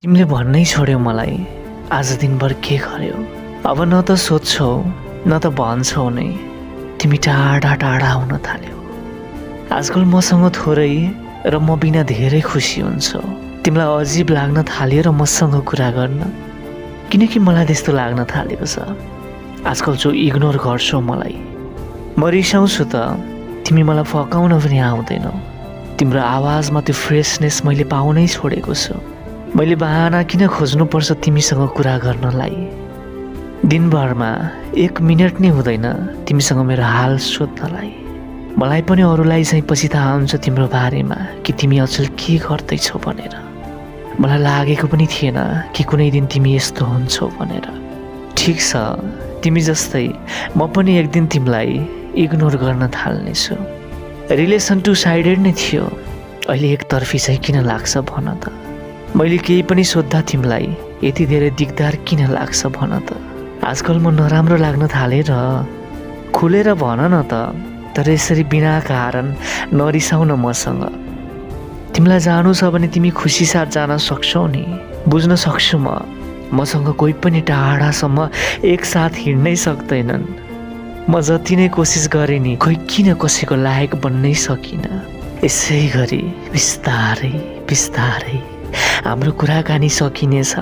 तिमीले भन्नै छोड्यौ मलाई आज दिनभर के गर्यौ। अब न त सोध्छौ न त भन्छौ नै, तिमी टाढा टाढा हुन थाल्यौ। आजकल मसँग थोरै र म बिना धेरै खुसी हुन्छौ। तिमीलाई अजीब लाग्न थाल्यो र मसँग कुरा गर्न, किनकि मलाई त्यस्तो लाग्न थालेको छ। आजकल जो इग्नोर गर्छौ मलाई, म रिसाउँछु त तिमी मलाई फकाउन पनि आउँदैनौ। तिम्रो आवाजमा त्यो फ्रेसनेस मैले पाउनै छोडेको छु। मैले बहाना किन खोज्नुपर्छ तिमीसँग कुरा गर्नलाई। दिनभरमा 1 मिनट नै हुँदैन तिमीसँग मेरो हाल सोध्नलाई। मलाई पनि अरूलाई चाहिँ पछि थाहा हुन्छ तिम्रो बारेमा कि तिमी अचेल के गर्दैछौ भनेर। मलाई लागेको पनि थिएन कि कुनै दिन तिमी यस्तो हुन्छौ भनेर। ठिक छ, तिमी जस्तै म पनि एक दिन तिमीलाई इग्नोर गर्न थाल्नेछु। रिलेसन 2 साइडेड नै थियो, अहिले एकतर्फी चाहिँ किन लाग्छ भन त। मैले केही पनि सोद्धा तिमीलाई यति धेरै दिगदार किन लाग्छ भन त। आजकल म नराम्रो लाग्न थालेँ र खुलेर भन न त। तर यसरी बिना कारण नरिसाउन मसँग। तिमीलाई जानु छ भने तिमी खुसी साथ जान सक्छौ नि। बुझ्न सक्छु मसँग कोही पनि टाढासम्म एकसाथ हिँड्नै सक्दैनन्। म जति नै कोसिस गरेँ नि, खोइ किन कसैको लायक बन्नै सकिनँ। यसै गरी बिस्तारै बिस्तारै हाम्रो कुराकानी सकिनेछ।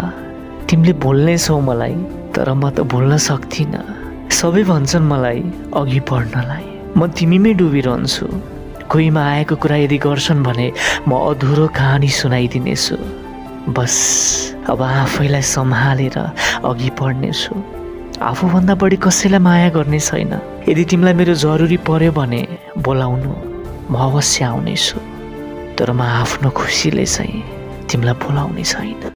तिमीले बोल्नेछौ मलाई, तर म त बोल्न सक्दिनँ। सबै भन्छन् मलाई अघि बढ्नलाई, म तिमीमै डुबिरहन्छु। कोहीमा आएको कुरा यदि गर्छन् भने म अधुरो कहानी सुनाइदिनेछु। बस अब आफैलाई सम्हालेर अघि बढ्नेछु। आफूभन्दा बढी कसैलाई माया गर्ने छैन। यदि तिमीलाई मेरो जरुरी पर्यो भने बोलाउनु, म अवश्य आउनेछु। तर म आफ्नो खुसीले चाहिँ तिमीलाई बोलाउने छैन।